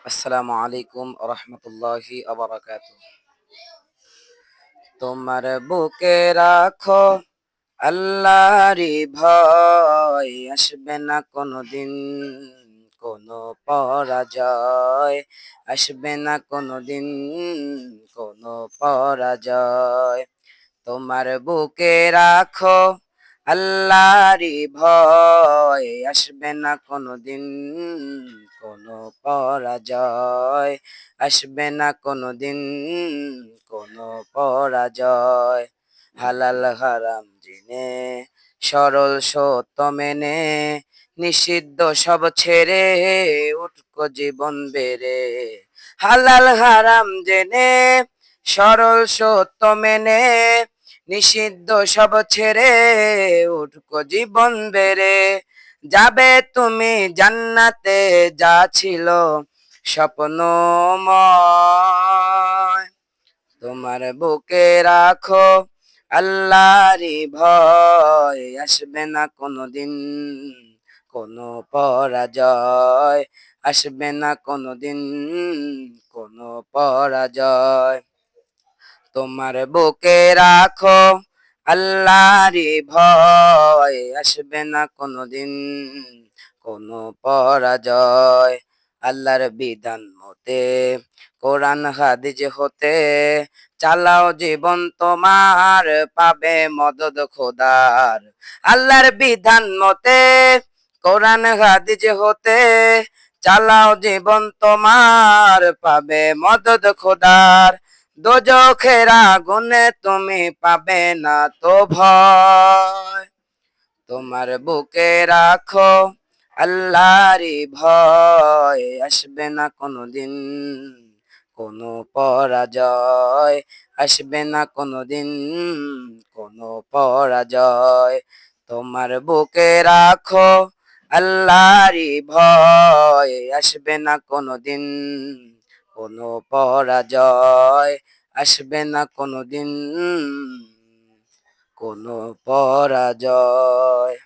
আসসালামু আলাইকুম রহমতুল্লাহি আবরাকাতু। তোমার বুকে রাখো আল্লাহরি ভয়, আসবে না কোনোদিন কোনো পরাজয়, আসবে না কোনোদিন কোনো পরাজয়। তোমার বুকে রাখো আল্লাহরি ভয়, আসবে না কোনোদিন কোনো পরাজয়, আসবে না কোনোদিন কোনো পরাজয়। হালাল হারাম জেনে সরল সত্য মেনে নিষিদ্ধ সব ছেড়ে উটকো জীবন বেড়ে। হালাল হারাম জেনে সরল সত্য মেনে নিষিদ্ধ সব ছেড়ে উঠকো জীবন বেড়ে। যাবে তুমি জান্নাতে, যা ছিল স্বপ্নময়। তোমার বুকে রাখো আল্লাহরি ভয়, আসবে না কোনোদিন কোনো পরাজয়, আসবে না কোনোদিন কোনো পরাজয়। তোমার বুকে রাখো আল্লাহরি ভয়, আসবে না কোনোদিন কোনো পরাজয়। আল্লাহর বিধান মতে কোরআন হাদিস হতে চালাও জীবন তোমার, পাবে মদদ খোদার। আল্লাহর বিধান মতে কোরআন হাদিস হতে চালাও জীবন তোমার, পাবে মদদ খোদার। দোজখের আগুনে তুমি পাবে না তো ভয়। তোমার বুকে রাখো আল্লাহরি ভয়, আসবে না কোনোদিন কোনো পরাজয়, আসবে না কোনোদিন কোনো পরাজয়। তোমার বুকে রাখো আল্লাহরি ভয়, আসবে না কোনোদিন কোনো পরাজয়, আসবে না কোনোদিন কোনো পরাজয়।